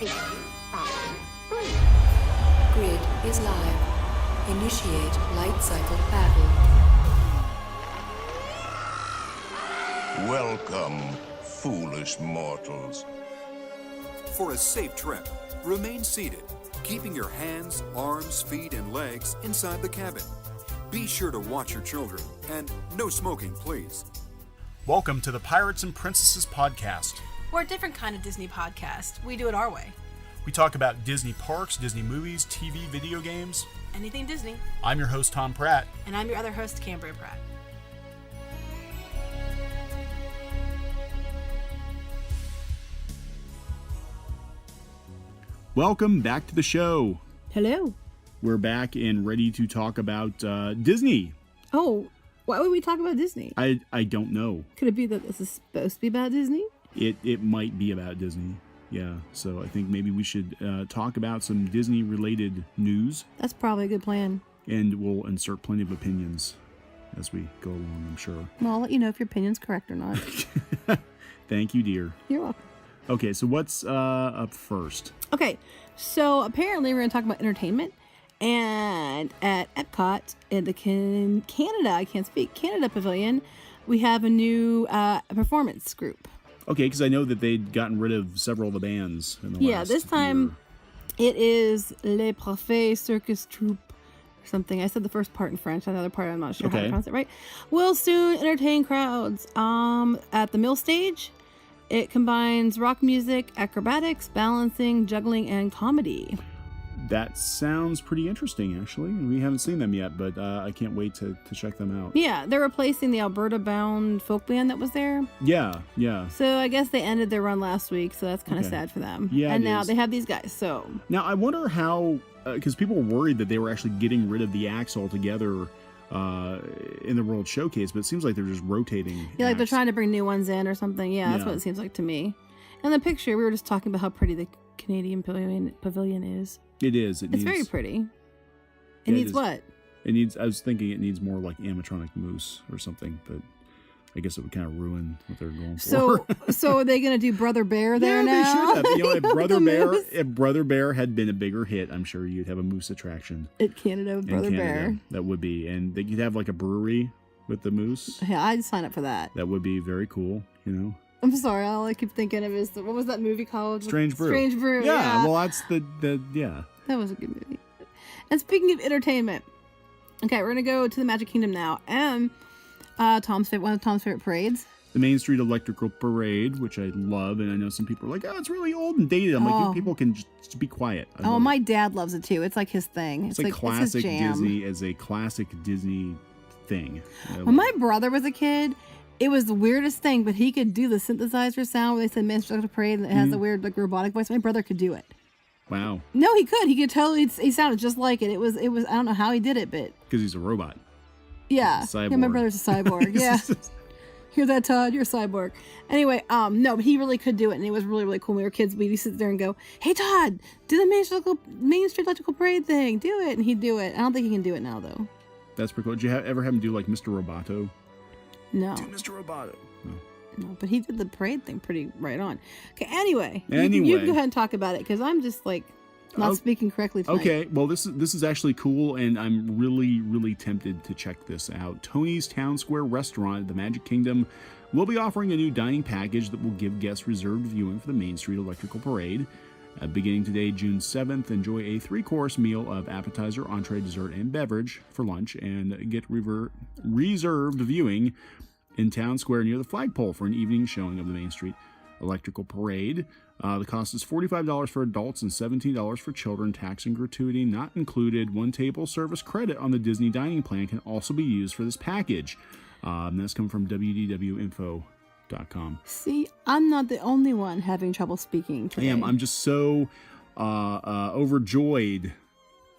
Grid is live. Initiate light cycle battle. Welcome, foolish mortals. For a safe trip, remain seated, keeping your hands, arms, feet, and legs inside the cabin. Be sure to watch your children, and no smoking, please. Welcome to the Pirates and Princesses podcast. We're a different kind of Disney podcast. We do it our way. We talk about Disney parks, Disney movies, TV, video games. Anything Disney. I'm your host, Tom Pratt. And I'm your other host, Cambria Pratt. Welcome back to the show. Hello. We're back and ready to talk about Disney. Oh, why would we talk about Disney? I don't know. Could it be that this is supposed to be about Disney? It might be about Disney. Yeah, so I think maybe we should talk about some Disney-related news. That's probably a good plan. And we'll insert plenty of opinions as we go along, I'm sure. Well, I'll let you know if your opinion's correct or not. Thank you, dear. You're welcome. Okay, so what's up first? Okay, so apparently we're going to talk about entertainment. And at Epcot in the Canada Pavilion, we have a new performance group. Okay, because I know that they'd gotten rid of several of the bands in the last Yeah, this time year. it is Les Parfaits Circus Troupe or something. I said the first part in French, the other part I'm not sure how to pronounce it right. Will soon entertain crowds at the Mill Stage. It combines rock music, acrobatics, balancing, juggling, and comedy. That sounds pretty interesting, actually. We haven't seen them yet, but I can't wait to check them out. Yeah, they're replacing the Alberta-bound folk band that was there. Yeah. So I guess they ended their run last week, so that's kind of sad for them. Yeah, and now they have these guys, so. Now, I wonder how, because people were worried that they were actually getting rid of the acts altogether in the World Showcase, but it seems like they're just rotating. Yeah, like they're acts. trying to bring new ones in or something. Yeah, that's what it seems like to me. And the picture, we were just talking about how pretty the Canadian pavilion is. It is. It's very pretty. It needs what? It needs. I was thinking it needs more like animatronic moose or something, but I guess it would kind of ruin what they're going for. So are they going to do Brother Bear there now? Yeah, they should have. You know, if Brother Bear had been a bigger hit, I'm sure you'd have a moose attraction at Canada with Brother Bear. That would be, and they could have like a brewery with the moose. Yeah, I'd sign up for that. That would be very cool. You know. I'm sorry, all I keep thinking of is what was that movie called? Strange Brew. Strange Brew. Yeah, well, that's the yeah. That was a good movie. And speaking of entertainment, okay, we're gonna go to the Magic Kingdom now, and one of Tom's favorite parades, the Main Street Electrical Parade, which I love, and I know some people are like, "Oh, it's really old and dated." I'm like, people can just be quiet. My dad loves it too. It's like his thing. It's like classic it's his jam. Disney as a classic Disney thing. When my brother was a kid, it was the weirdest thing, but he could do the synthesizer sound where they said Main Street Electrical Parade, and it has the weird like robotic voice. My brother could do it. Wow. No, he could. He could totally. He sounded just like it. It was. I don't know how he did it, but because he's a robot. Yeah. Yeah, my brother's a cyborg. Yeah. Hear that, Todd? You're a cyborg. Anyway, no, but he really could do it, and it was really, really cool. When we were kids, we'd sit there and go, "Hey, Todd, do the Main Street Electrical Parade thing. Do it," and he'd do it. I don't think he can do it now, though. That's pretty cool. Did you ever have him do like Mr. Roboto? No. Do Mr. Roboto. No, but he did the parade thing pretty right on. Okay, anyway. You can go ahead and talk about it, because I'm just like not speaking correctly tonight. Okay, well, this is actually cool, and I'm really, really tempted to check this out. Tony's Town Square Restaurant at the Magic Kingdom will be offering a new dining package that will give guests reserved viewing for the Main Street Electrical Parade. Beginning today, June 7th, enjoy a 3-course meal of appetizer, entree, dessert, and beverage for lunch, and get reserved viewing in Town Square near the flagpole for an evening showing of the Main Street Electrical Parade. The cost is $45 for adults and $17 for children. Tax and gratuity not included. One table service credit on the Disney dining plan can also be used for this package. And that's coming from WDWinfo.com. See, I'm not the only one having trouble speaking today. I am. I'm just so overjoyed.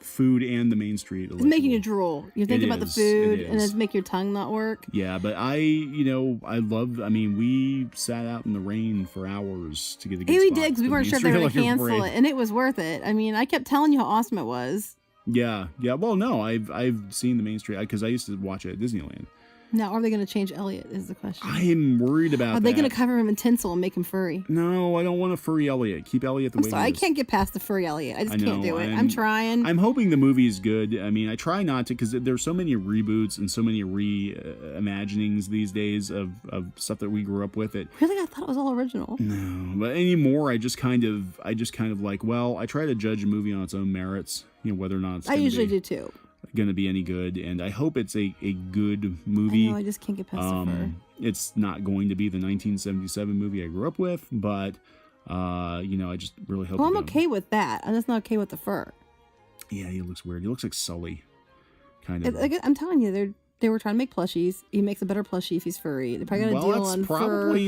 Food and the Main Street. It's making you drool. You think about the food and it's make your tongue not work. Yeah, but we sat out in the rain for hours to get a good spot. We did, because we weren't sure if they were going to cancel it, and it was worth it. I mean, I kept telling you how awesome it was. Yeah. Well, no, I've seen the Main Street, because I used to watch it at Disneyland. Now, are they going to change Elliot is the question. I am worried about that. Are they going to cover him in tinsel and make him furry? No, I don't want a furry Elliot. Keep Elliot the way he is. I can't get past the furry Elliot. I just can't do it. I'm trying. I'm hoping the movie is good. I mean, I try not to, because there's so many reboots and so many reimaginings these days of stuff that we grew up with. Really? I thought it was all original. No, but anymore, I just kind of like, well, I try to judge a movie on its own merits, whether or not it's I usually do too. Going to be any good, and I hope it's a good movie. I know, I just can't get past the fur. It's not going to be the 1977 movie I grew up with, but I just really hope. Well, I'm okay with that. I'm just not okay with the fur. Yeah, he looks weird. He looks like Sully, kind of. I'm telling you, they were trying to make plushies. He makes a better plushie if he's furry. They're probably gonna deal on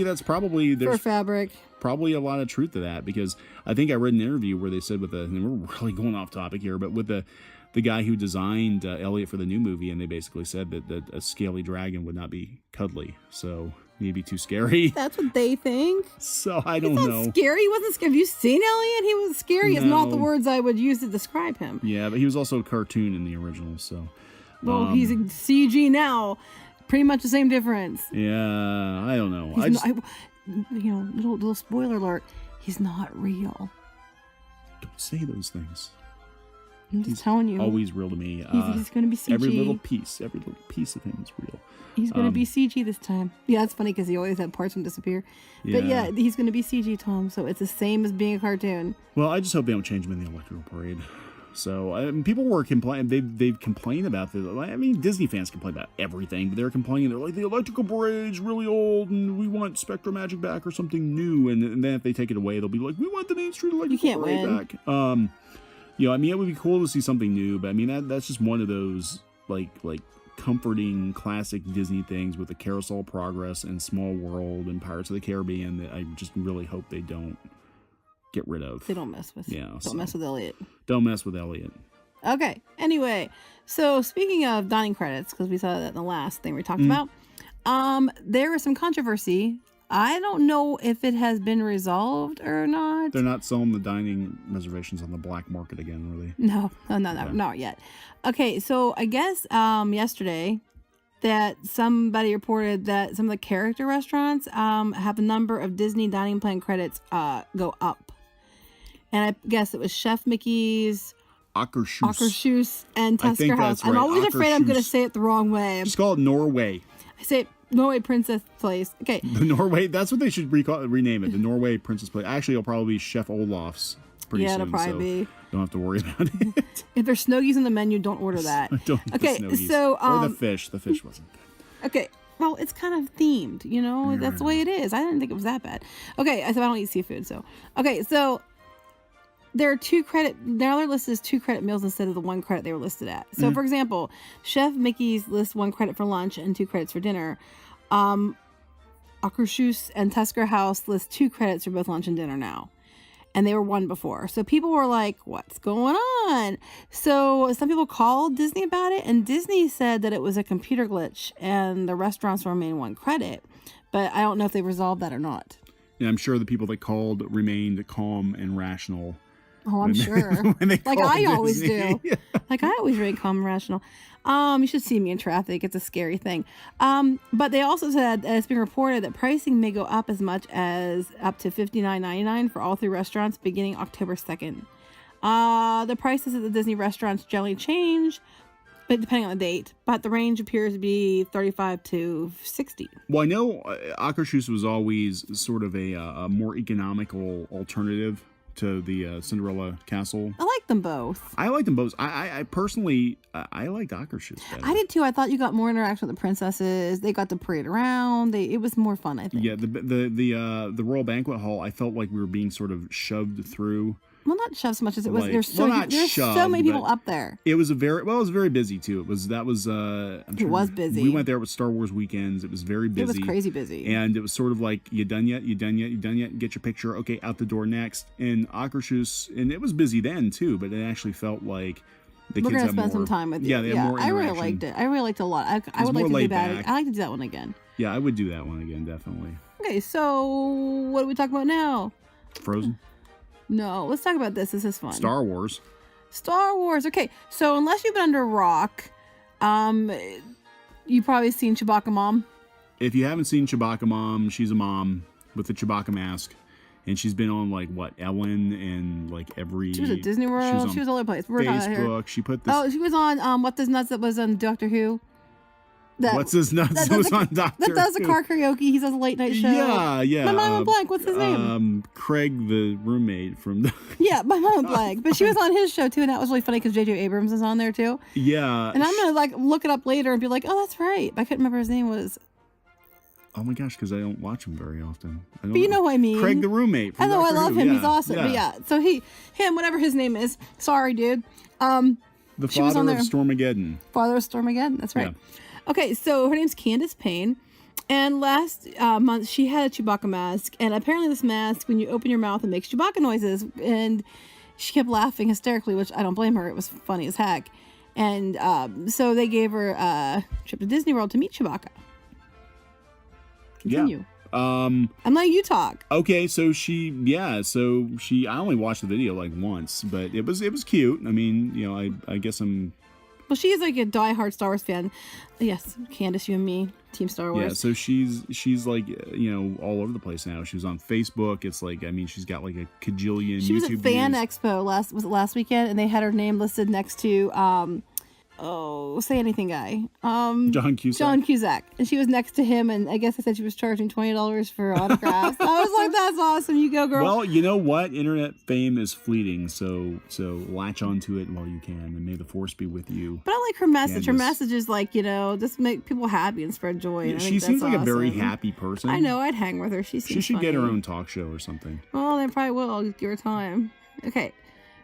that's probably fur fabric. Probably a lot of truth to that, because I think I read an interview where they said and we're really going off topic here, but with the guy who designed Elliot for the new movie, and they basically said that a scaly dragon would not be cuddly, so maybe too scary. That's what they think. So I don't know. Scary? He wasn't scary. Have you seen Elliot? He was scary. It's not the words I would use to describe him. Yeah, but he was also a cartoon in the original, so. Well, he's a CG now. Pretty much the same difference. Yeah, I don't know. Little spoiler alert. He's not real. Don't say those things. I'm just telling you. Always real to me. He's going to be CG. Every little piece of him is real. He's going to be CG this time. Yeah, it's funny because he always had parts from disappear. Yeah. But yeah, he's going to be CG, Tom. So it's the same as being a cartoon. Well, I just hope they don't change him in the electrical parade. So people were complaining. They've complained about this. I mean, Disney fans complain about everything, but they're complaining. They're like, the electrical parade's really old, and we want Spectrum Magic back or something new. And then if they take it away, they'll be like, we want the Main Street Electrical Parade back. I mean, it would be cool to see something new, but I mean, that's just one of those like comforting classic Disney things with the Carousel of Progress and Small World and Pirates of the Caribbean that I just really hope they don't get rid of. They don't mess with. Yeah. Don't mess with Elliot. Don't mess with Elliot. Okay. Anyway, so speaking of dining credits, because we saw that in the last thing we talked about, there was some controversy. I don't know if it has been resolved or not. They're not selling the dining reservations on the black market again, are they? No, not yet. Okay, so I guess yesterday that somebody reported that some of the character restaurants have a number of Disney dining plan credits go up. And I guess it was Chef Mickey's, Akershus, and Tusker House. Right. I'm always afraid I'm going to say it the wrong way. Just call it Norway. I say it Norway Princess Place. Okay. The Norway, that's what they should rename it. The Norway Princess Place. Actually, it'll probably be Chef Olaf's pretty soon. Yeah, it'll probably be. Don't have to worry about it. If there's Snuggies on the menu, don't order that. Don't okay, so or the fish. The fish wasn't good. Okay. Well, it's kind of themed, That's the way it is. I didn't think it was that bad. Okay, so I don't eat seafood, so. Okay, so there are now their list is 2 credit meals instead of the 1 credit they were listed at. So, for example, Chef Mickey's lists 1 credit for lunch and 2 credits for dinner. Akershus and Tusker House list 2 credits for both lunch and dinner now. And they were 1 before. So people were like, what's going on? So some people called Disney about it, and Disney said that it was a computer glitch and the restaurants remain 1 credit. But I don't know if they resolved that or not. Yeah, I'm sure the people that called remained calm and rational. Oh, I'm sure. Like I always do. Like I always remain calm and rational. You should see me in traffic. It's a scary thing. But they also said it's been reported that pricing may go up as much as up to $59.99 for all 3 restaurants beginning October 2nd. The prices at the Disney restaurants generally change, but depending on the date. But the range appears to be $35 to $60. Well, I know Akershus was always sort of a more economical alternative to the Cinderella castle. I like them both. I like them both. I personally, I liked Akershus better. I did too. I thought you got more interaction with the princesses. They got to parade around. It was more fun, I think. Yeah, the Royal Banquet Hall, I felt like we were being sort of shoved through. Well, not shoved so much as it was. There's so many people up there. It was very busy too. It was busy. We went there with Star Wars weekends. It was very busy. It was crazy busy. And it was sort of like, you done yet? You done yet? You done yet? Get your picture. Okay, out the door next. And Akershus, and it was busy then too, but it actually felt like the kids had more. We're gonna spend some time with you. Yeah, they had more interaction. I really liked it. I really liked it a lot. I would like to do that. I like to do that one again. Yeah, I would do that one again, definitely. Okay, so what do we talk about now? Frozen. No, let's talk about this. This is fun. Star Wars. You've probably seen Chewbacca Mom. If you haven't seen Chewbacca Mom, she's a mom with the Chewbacca mask. And she's been on, like, what, Ellen and, like, every... She was at Disney World. She was all over the place. We're not here. Facebook. She put this... Oh, she was on, What Does Nuts that was on Doctor Who. What's His Nuts that was on Doctor Who. That does the car karaoke. He does a late night show. Yeah. My mind went blank. What's his name? Craig, the roommate from... Yeah, my mind went blank. But she was on his show, too, and that was really funny because J.J. Abrams was on there, too. Yeah. And I'm going to, like, look it up later and be like, oh, that's right. I couldn't remember his name was... Oh my gosh, because I don't watch him very often. But you know what I mean. Craig the roommate. I know, Doctor I love Who. him. Yeah, He's awesome. But yeah, so him, whatever his name is. Sorry, dude. The father of Stormageddon. Father of Stormageddon. That's right. Yeah. Okay, so her name's Candace Payne. And last month, she had a Chewbacca mask. And apparently this mask, when you open your mouth, it makes Chewbacca noises. And she kept laughing hysterically, which I don't blame her. It was funny as heck. And so they gave her a trip to Disney World to meet Chewbacca. Continue. Yeah. I'm letting you talk. Okay, so she I only watched the video like once, but it was cute. I mean, you know, I guess I'm... Well, she is like a diehard Star Wars fan. Yes, Candace, you and me, Team Star Wars. Yeah, so she's like, you know, all over the place now. She was on Facebook. It's like, I mean, she's got like a cajillion She was YouTube at Fan views. Expo last weekend, and they had her name listed next to say anything guy. John Cusack. John Cusack. And she was next to him, and I guess I said she was charging $20 for autographs. I was like, that's awesome. You go, girl. Well, you know what? Internet fame is fleeting, so latch onto it while you can, and may the force be with you. But I like her message. Candace. Her message is like, you know, just make people happy and spread joy. Yeah, she seems like a very happy person. I know. I'd hang with her. She should funny. Get her own talk show or something. Well, they probably will. I'll just give her time. Okay.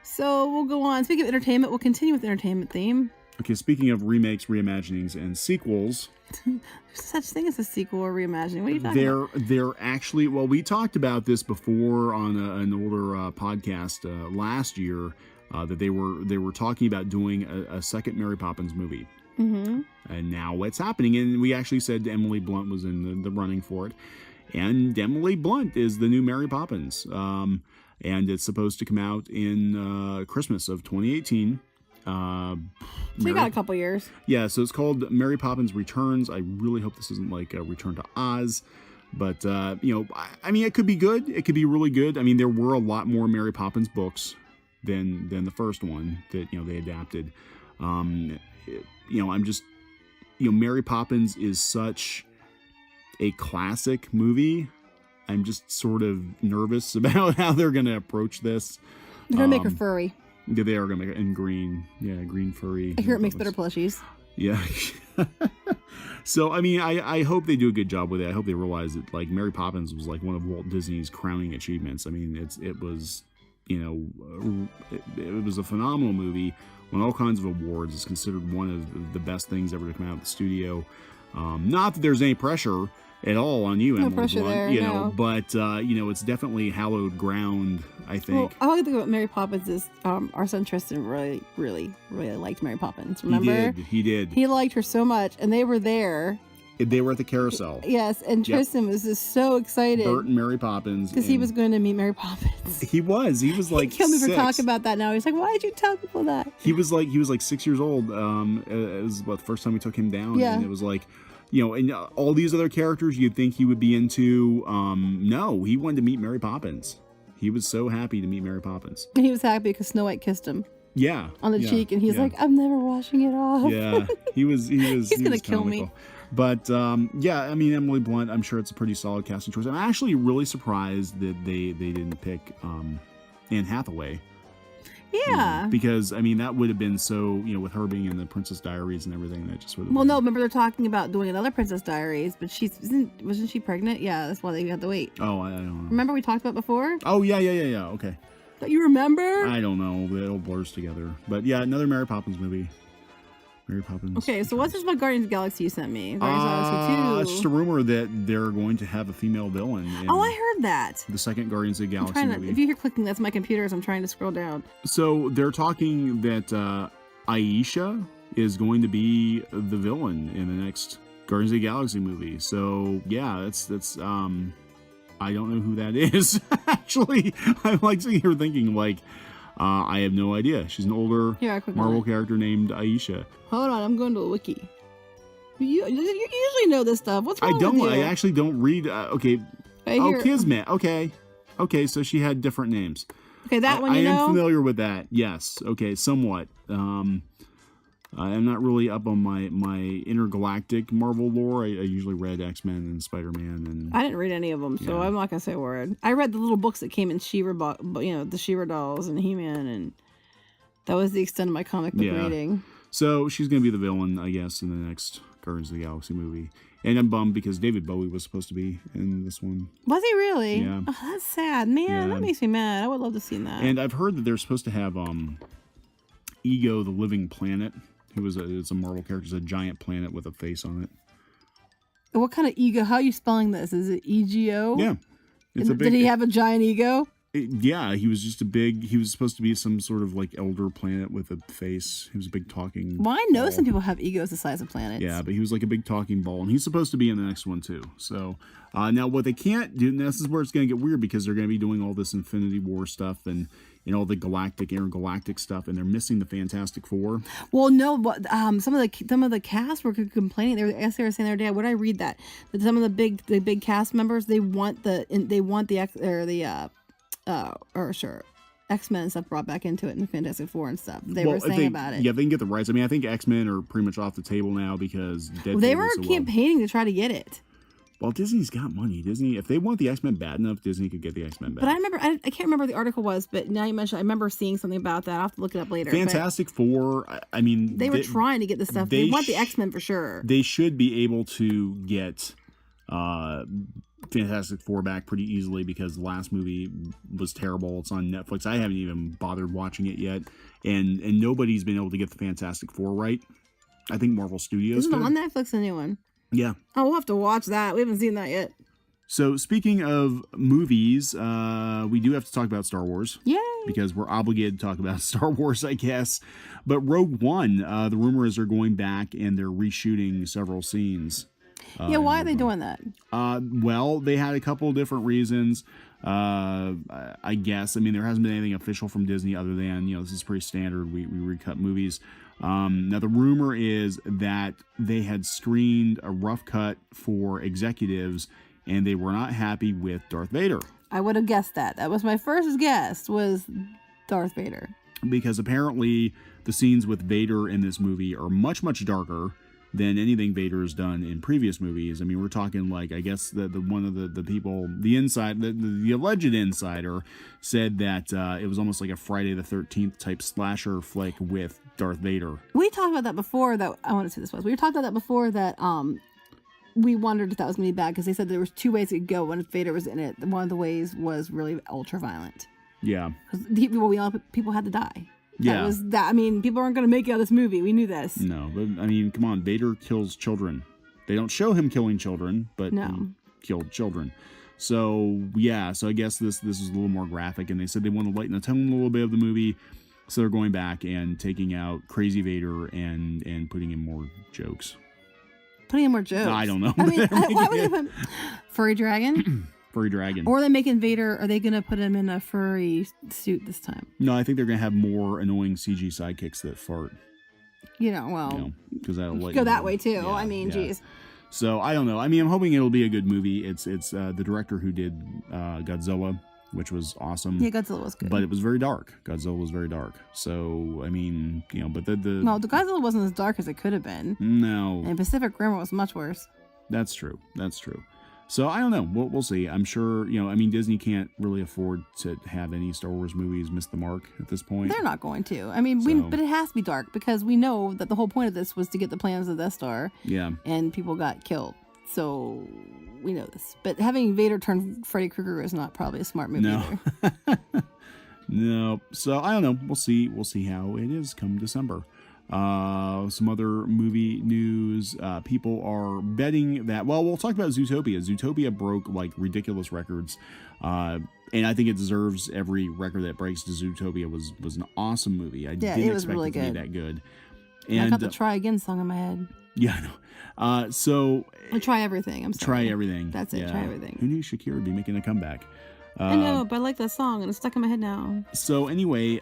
So we'll go on. Speaking of entertainment, we'll continue with the entertainment theme. Okay, speaking of remakes, reimaginings, and sequels... There's such thing as a sequel or reimagining. What are you talking about? They're actually... Well, we talked about this before on an older podcast last year, that they were talking about doing a second Mary Poppins movie. Mm-hmm. And now it's happening. And we actually said Emily Blunt was in the running for it. And Emily Blunt is the new Mary Poppins. And it's supposed to come out in Christmas of 2018. So you got a couple years. Yeah, so it's called Mary Poppins Returns. I really hope this isn't like a Return to Oz, but you know, I mean, it could be good. It could be really good. I mean, there were a lot more Mary Poppins books than the first one that, you know, they adapted. You know, I'm just, you know, Mary Poppins is such a classic movie. I'm just sort of nervous about how they're going to approach this. They're going to make her furry. Yeah, they are going to make it in green. Yeah, green furry. I hear it makes better plushies. Yeah. So, I mean, I hope they do a good job with it. I hope they realize that, like, Mary Poppins was, like, one of Walt Disney's crowning achievements. I mean, it was, you know, it was a phenomenal movie. Won all kinds of awards. It's considered one of the best things ever to come out of the studio. Not that there's any pressure at all on you, Emily pressure Blunt, there, you no. know, but you know, it's definitely hallowed ground, I think. Well, I like to think about Mary Poppins is our son Tristan really liked Mary Poppins. Remember? He did. He liked her so much, and they were there. They were at the carousel. Yes, and Tristan was just so excited. Bert and Mary Poppins. Because he was going to meet Mary Poppins. He was like, he killed me for 6. talking about that now. He's like, why did you tell people that? He was like 6 years old. It was the first time we took him down. Yeah. And it was like, you know, and all these other characters you'd think he would be into. No, he wanted to meet Mary Poppins. He was so happy to meet Mary Poppins. And he was happy because Snow White kissed him. Yeah. On the cheek, and he's like, I'm never washing it off. Yeah. He was He's going to kill me. But, yeah, I mean, Emily Blunt, I'm sure it's a pretty solid casting choice. I'm actually really surprised that they didn't pick Anne Hathaway. Yeah. You know, because, I mean, that would have been so, you know, with her being in the Princess Diaries and everything, that just would have Well, been... no, remember they're talking about doing another Princess Diaries, but wasn't she pregnant? Yeah, that's why they had to wait. Oh, I don't know. Remember we talked about before? Oh, yeah, okay. Don't you remember? I don't know. It all blurs together. But, yeah, another Mary Poppins movie. Mary Poppins. Okay, so what's this about Guardians of the Galaxy you sent me? Guardians of the Galaxy 2. It's just a rumor that they're going to have a female villain in I heard that. the second Guardians of the Galaxy movie. If you hear clicking, that's my computer as I'm trying to scroll down. So they're talking that Aisha is going to be the villain in the next Guardians of the Galaxy movie. So yeah, that's I don't know who that is. Actually, I'm like sitting here thinking like, I have no idea. She's an older Marvel character named Aisha. Hold on, I'm going to a wiki. You usually know this stuff. What's wrong I don't. with you? I actually don't read. Okay. Kismet. Okay. Okay, so she had different names. Okay, that one you know? I am familiar with that. Yes. Okay, somewhat. I'm not really up on my intergalactic Marvel lore. I usually read X-Men and Spider-Man, and I didn't read any of them, so I'm not gonna say a word. I read the little books that came in She-Ra, the She-Ra dolls and He-Man, and that was the extent of my comic book reading. So she's gonna be the villain, I guess, in the next Guardians of the Galaxy movie. And I'm bummed because David Bowie was supposed to be in this one. Was he really? Yeah. Oh, that's sad, man. That makes me mad. I would love to see that. And I've heard that they're supposed to have Ego, the Living Planet. It's a Marvel character. It's a giant planet with a face on it. What kind of ego? How are you spelling this? Is it EGO? Yeah. Did he have a giant ego? Yeah, he was just he was supposed to be some sort of like elder planet with a face. He was a big talking Well, I know ball. some people have egos the size of planets. Yeah, but he was like a big talking ball, and he's supposed to be in the next one too. So now what they can't do, and this is where it's going to get weird because they're going to be doing all this Infinity War stuff and all the intergalactic stuff, and they're missing the Fantastic Four. Well, no, but some of the cast were complaining. They were saying the other day. What did I read that some of the big cast members they want the X-Men and stuff brought back into it, and the Fantastic Four and stuff. They were saying about it. Yeah, they can get the rights. I mean, I think X-Men are pretty much off the table now because Deadpool they were campaigning to try to get it. Well, Disney's got money. Disney, if they want the X-Men bad enough, Disney could get the X-Men back. But I remember, I can't remember what the article was, but now you mentioned, I remember seeing something about that. I'll have to look it up later. Fantastic Four, I mean... They were trying to get this stuff. They want the X-Men for sure. They should be able to get Fantastic Four back pretty easily because the last movie was terrible. It's on Netflix. I haven't even bothered watching it yet. And nobody's been able to get the Fantastic Four right. I think Marvel Studios Isn't it on Netflix, the new one? Yeah. Oh, we'll have to watch that. We haven't seen that yet. So speaking of movies, we do have to talk about Star Wars. Yay! Because we're obligated to talk about Star Wars, I guess. But Rogue One, the rumor is they're going back and they're reshooting several scenes. Why are they doing that? Well, they had a couple of different reasons. I guess. I mean, there hasn't been anything official from Disney other than, this is pretty standard. We recut movies. Now, the rumor is that they had screened a rough cut for executives, and they were not happy with Darth Vader. I would have guessed that. That was my first guess, was Darth Vader. Because apparently the scenes with Vader in this movie are much, much darker than anything Vader has done in previous movies. I mean, we're talking like, I guess the one of the people, the alleged insider said that it was almost like a Friday the 13th type slasher flick with Darth Vader. We talked about that before. We talked about that before that we wondered if that was going to be bad because they said there was two ways it could go when Vader was in it. One of the ways was really ultra violent. Yeah. Because people had to die. Yeah. I mean, people aren't going to make it out of this movie. We knew this. No, but I mean, come on. Vader kills children. They don't show him killing children, but he killed children. So, yeah. So I guess this is a little more graphic, and they said they want to lighten the tone a little bit of the movie. So they're going back and taking out Crazy Vader and putting in more jokes. Putting in more jokes? I don't know. I mean, why would they put Furry Dragon? Furry Dragon. Or are they making Vader, are they going to put him in a furry suit this time? No, I think they're going to have more annoying CG sidekicks that fart. Because that'll let go that way too. Yeah, I mean, geez. So I don't know. I mean, I'm hoping it'll be a good movie. It's the director who did Godzilla, which was awesome. Yeah, Godzilla was good. But it was very dark. Godzilla was very dark. So, I mean, but the Godzilla wasn't as dark as it could have been. No. And Pacific Rim was much worse. That's true. So I don't know. We'll see. I'm sure, I mean, Disney can't really afford to have any Star Wars movies miss the mark at this point. They're not going to. I mean, but it has to be dark because we know that the whole point of this was to get the plans of the Death Star. Yeah. And people got killed. So we know this. But having Vader turn Freddy Krueger is not probably a smart move either. No. So I don't know. We'll see how it is come December. Some other movie news. People are betting that, we'll talk about Zootopia. Zootopia broke like ridiculous records. And I think it deserves every record that it breaks. Zootopia was an awesome movie. I didn't expect it to be that good. And I got the Try Again song in my head. Yeah, I know. So Try Everything. I'm sorry. Try Everything. That's it. Yeah. Try Everything. Who knew Shakira would be making a comeback? I know, but I like that song, and it's stuck in my head now. So anyway,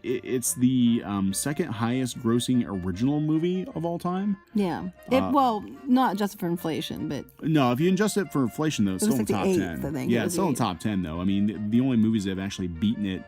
it's the second highest grossing original movie of all time. Yeah. Well, not adjusted for inflation, but... No, if you adjust it for inflation, though, it's still in like the top 10. I think. Yeah, it's still in the top 10, though. I mean, the only movies that have actually beaten it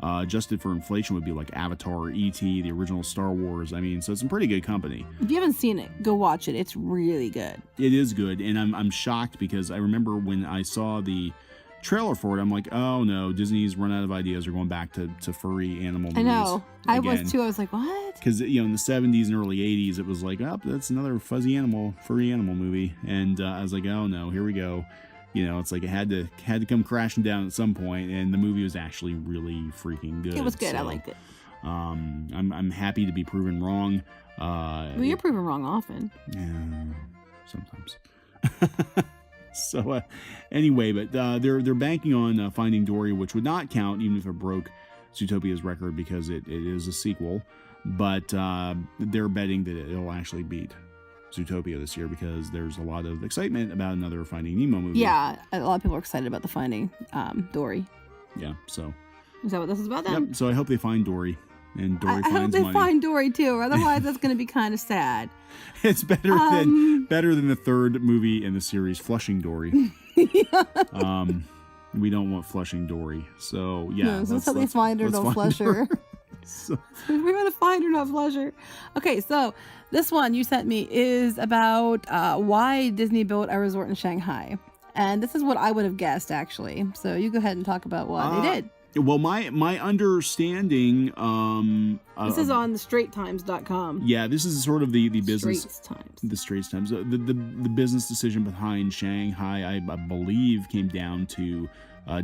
adjusted for inflation would be like Avatar, E.T., the original Star Wars. I mean, so it's in pretty good company. If you haven't seen it, go watch it. It's really good. It is good, and I'm shocked because I remember when I saw the trailer for it, I'm like, oh no, Disney's run out of ideas. They're going back to furry animal movies. I know. Again. I was too. I was like, what? Because, you know, in the 70s and early 80s, it was like, oh, that's another furry animal movie. And I was like, oh no, here we go. You know, it's like it had to come crashing down at some point, and the movie was actually really freaking good. It was good. So, I liked it. I'm happy to be proven wrong. Well, you're proven wrong often. Yeah, sometimes. So anyway, but they're banking on Finding Dory, which would not count even if it broke Zootopia's record because it is a sequel. But they're betting that it'll actually beat Zootopia this year because there's a lot of excitement about another Finding Nemo movie. Yeah, a lot of people are excited about the Finding Dory. Yeah, so. Is that what this is about then? Yep, so I hope they find Dory. And Dory I hope finds they money. find Dory too, or otherwise that's going to be kind of sad. It's better than the third movie in the series, Flushing Dory. We don't want Flushing Dory, so yeah. No, so let's hope they find her, don't flush her. So. We're going to find her, not flush her. Okay, so this one you sent me is about why Disney built a resort in Shanghai, and this is what I would have guessed actually. So you go ahead and talk about what they did. Well, my understanding, this is on thestraighttimes.com. Yeah, this is sort of the business. Straits Times. The Straits Times. The business decision behind Shanghai, I believe, came down to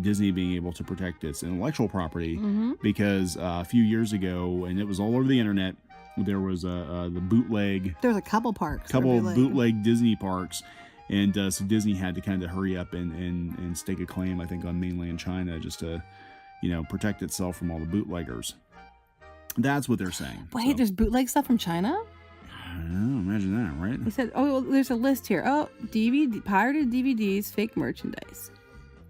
Disney being able to protect its intellectual property because a few years ago, and it was all over the internet, there was the bootleg. There was a couple parks. Couple bootleg Disney parks. And so Disney had to kind of hurry up and stake a claim, I think, on mainland China just to, you know, protect itself from all the bootleggers. That's what they're saying. Wait, there's bootleg stuff from China? I don't know, imagine that, right? They said, oh, well, there's a list here. Oh, pirated DVDs, fake merchandise.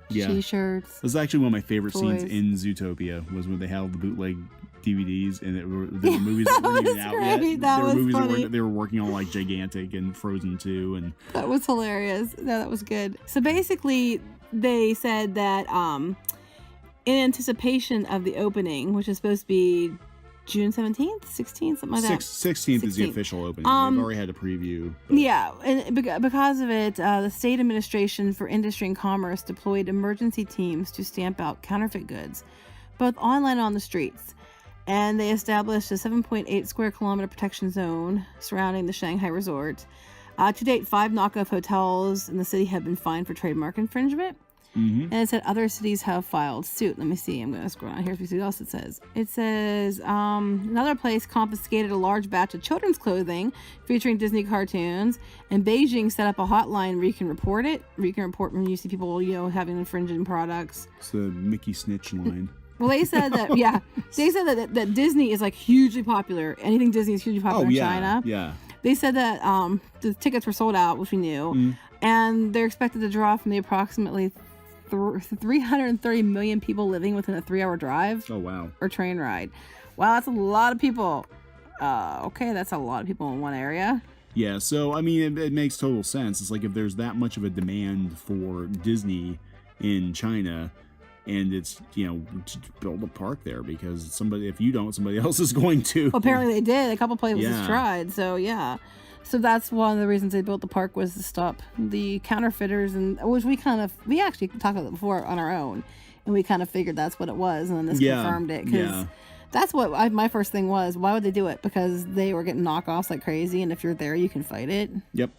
Yeah. T-shirts. This is actually one of my favorite toys. scenes in Zootopia was when they had all the bootleg DVDs and there were movies that weren't even out yet. That there were was movies funny. that they were working on, like Gigantic and Frozen 2. And that was hilarious. No, that was good. So basically, they said that in anticipation of the opening, which is supposed to be June 17th, 16th, something like that. 16th is the official opening. They've already had a preview. Yeah, and because of it, the State Administration for Industry and Commerce deployed emergency teams to stamp out counterfeit goods, both online and on the streets. And they established a 7.8 square kilometer protection zone surrounding the Shanghai resort. To date, 5 knockoff hotels in the city have been fined for trademark infringement. And it said other cities have filed suit. Let me see. I'm going to scroll down here to see what else it says. It says another place confiscated a large batch of children's clothing featuring Disney cartoons. And Beijing set up a hotline where you can report it. Where you can report when you see people, you know, having infringing products. It's the Mickey Snitch line. Well, they said that, yeah. They said that Disney is like hugely popular. Anything Disney is hugely popular in China. Yeah. They said that the tickets were sold out, which we knew. And they're expected to draw from the approximately 330 million people living within a 3-hour drive. Oh, wow. Or train ride. Wow, that's a lot of people. Okay, that's a lot of people in one area. Yeah, so, I mean, it makes total sense. It's like if there's that much of a demand for Disney in China, and it's, you know, to build a park there because if you don't, somebody else is going to. Well, apparently they did. A couple places tried, so yeah. So that's one of the reasons they built the park was to stop the counterfeiters, and which we actually talked about it before on our own, and we kind of figured that's what it was, and then this confirmed it because that's what my first thing was. Why would they do it? Because they were getting knockoffs like crazy, and if you're there, you can fight it. Yep.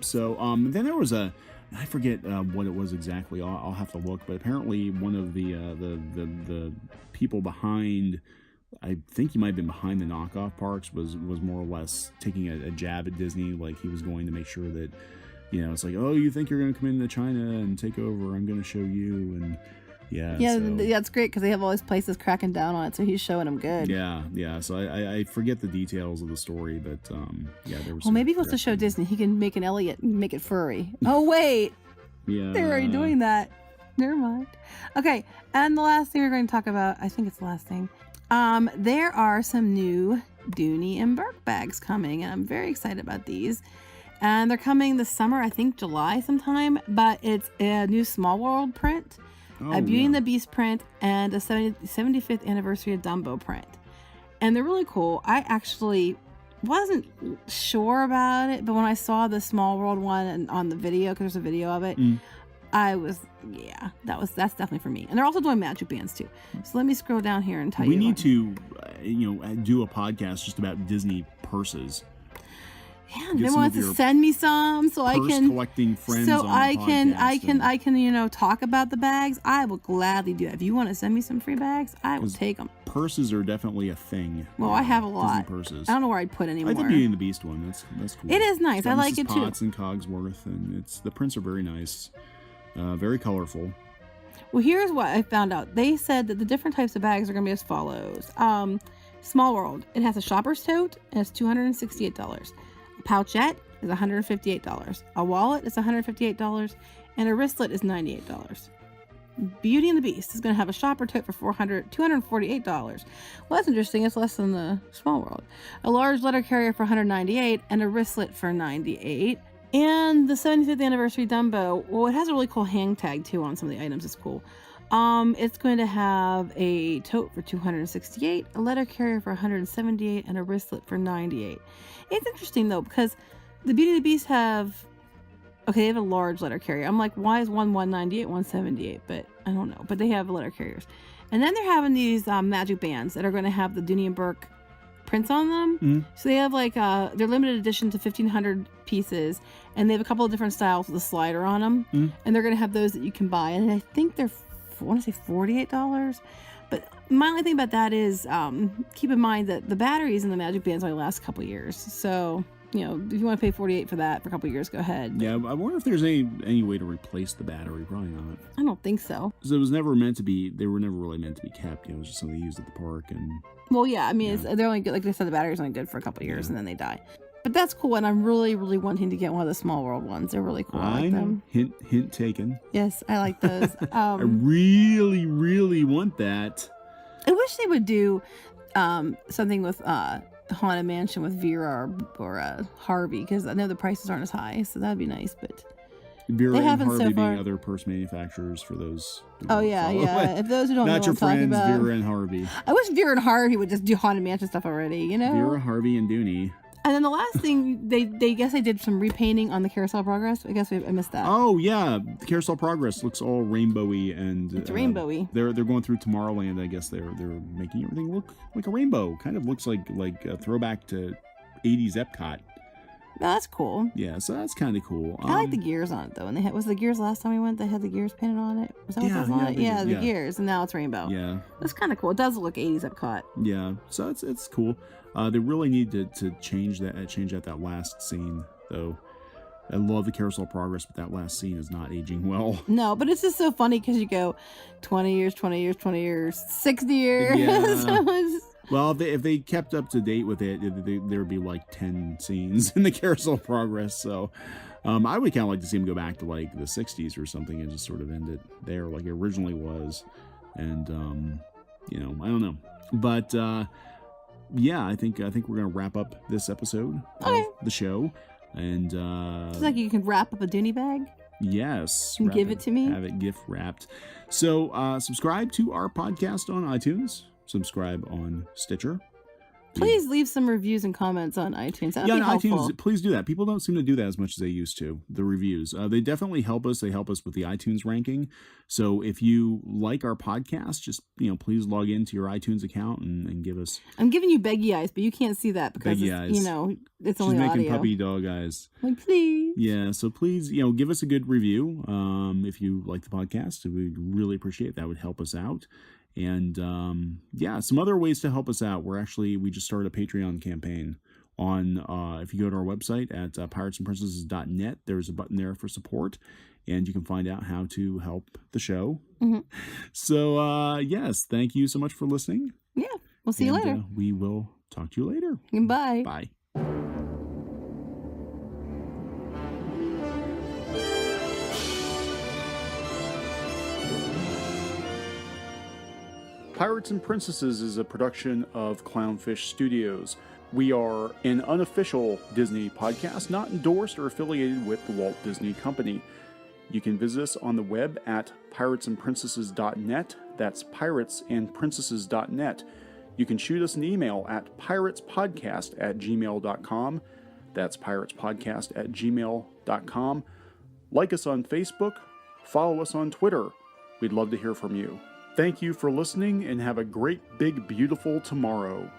So then there was I forget what it was exactly. I'll have to look, but apparently one of the people behind. I think he might have been behind the knockoff parks was more or less taking a jab at Disney, like he was going to make sure that, you know, it's like, oh, you think you're going to come into China and take over, I'm going to show you, and it's great because they have all these places cracking down on it, so he's showing them good. So I forget the details of the story, but there was maybe he wants to show Disney he can make an Elliot and make it furry. Oh wait, they're already doing that. Never mind. Okay, and the last thing we're going to talk about, I think it's the last thing. There are some new Dooney and Burke bags coming, and I'm very excited about these. And they're coming this summer, I think July sometime, but it's a new Small World print, a Beauty and the Beast print, and a 75th anniversary of Dumbo print. And they're really cool. I actually wasn't sure about it, but when I saw the Small World one and on the video, because there's a video of it, I was, that's definitely for me. And they're also doing magic bands too. So let me scroll down here and tell you. We need to, do a podcast just about Disney purses. Yeah, they want to send me some so I can collecting friends. So I can talk about the bags. I will gladly do that. If you want to send me some free bags, I will take them. Purses are definitely a thing. Well, I have a lot. Disney purses. I don't know where I'd put any more. I like the Beauty and the Beast one. That's cool. It is nice. I like it too. Potts and Cogsworth, and the prints are very nice, very colorful. Well, here's what I found out. They said that the different types of bags are going to be as follows. Small World. It has a shopper's tote, and it's $268. A pouchette is $158. A wallet is $158, and a wristlet is $98. Beauty and the Beast is going to have a shopper tote for $248. Well, that's interesting. It's less than the Small World. A large letter carrier for $198, and a wristlet for $98. And the 75th anniversary Dumbo, well, it has a really cool hang tag too on some of the items. It's cool. It's going to have a tote for $268, a letter carrier for $178, and a wristlet for $98. It's interesting though, because the Beauty and the Beast they have a large letter carrier. I'm like, why is one $198, one $78? But I don't know. But they have letter carriers. And then they're having these magic bands that are going to have the Dooney and Burke prints on them. So they have they're limited edition to 1,500 pieces, and they have a couple of different styles with a slider on them. And they're going to have those that you can buy. And I think they're, I want to say $48. But my only thing about that is keep in mind that the batteries in the magic bands only last a couple years. So, if you want to pay $48 for that for a couple years, go ahead. Yeah, I wonder if there's any way to replace the battery. Probably not. I don't think so. Because it was never meant to be, they were never really meant to be kept. It was just something they used at the park. And well, yeah, I mean, they're only good, like I said, the battery's only good for a couple of years and then they die. But that's cool, and I'm really, really wanting to get one of the Small World ones. They're really cool. I like them. Hint taken. Yes, I like those. I really, really want that. I wish they would do something with Haunted Mansion with Vera or Harvey, because I know the prices aren't as high, so that'd be nice. But Vera they and haven't Harvey so far. being other purse manufacturers for those. Oh yeah. If those who don't know not what your I'm talking friends, about. Vera and Harvey. I wish Vera and Harvey would just do Haunted Mansion stuff already. Vera, Harvey, and Dooney. And then the last thing, they guess they did some repainting on the Carousel of Progress. I guess I missed that. Oh yeah, the Carousel of Progress looks all rainbowy and it's rainbowy. They're going through Tomorrowland. I guess they're making everything look like a rainbow. Kind of looks like a throwback to 80s Epcot. No, that's cool. Yeah, so that's kind of cool. I like the gears on it though. And was the gears last time we went? They had the gears painted on it. Was that what was on it? Yeah, the gears, and now it's rainbow. Yeah, that's kind of cool. It does look 80s Epcot. Yeah, so it's cool. They really need to change that last scene though. I love the Carousel of Progress, but that last scene is not aging well. No, but it's just so funny because you go 20 years, 20 years, 20 years, 60 years. Yeah. Well, if they kept up to date with it, there would be like 10 scenes in the Carousel of Progress. So I would kind of like to see them go back to like the 60s or something and just sort of end it there like it originally was. And, I don't know. But yeah, I think we're going to wrap up this episode of the show. And it's like you can wrap up a Dooney bag. Yes. And give it to me. Have it gift wrapped. So subscribe to our podcast on iTunes. Subscribe on Stitcher. Please leave some reviews and comments on iTunes. That'd be helpful. iTunes, please do that. People don't seem to do that as much as they used to, the reviews. They definitely help us. They help us with the iTunes ranking. So if you like our podcast, just, please log into your iTunes account and give us... I'm giving you beggy eyes, but you can't see that because, it's only audio. She's making puppy dog eyes. Like, please. Yeah, so please, give us a good review if you like the podcast. We'd really appreciate it. That would help us out. And some other ways to help us out. We just started a Patreon campaign on, if you go to our website at piratesandprincesses.net, there's a button there for support, and you can find out how to help the show. Mm-hmm. So, yes, thank you so much for listening. Yeah, we'll see you later. We will talk to you later. Bye. Bye. Pirates and Princesses is a production of Clownfish Studios. We are an unofficial Disney podcast, not endorsed or affiliated with the Walt Disney Company. You can visit us on the web at piratesandprincesses.net. That's piratesandprincesses.net. You can shoot us an email at piratespodcast@gmail.com. That's piratespodcast@gmail.com. Like us on Facebook. Follow us on Twitter. We'd love to hear from you. Thank you for listening and have a great, big, beautiful tomorrow.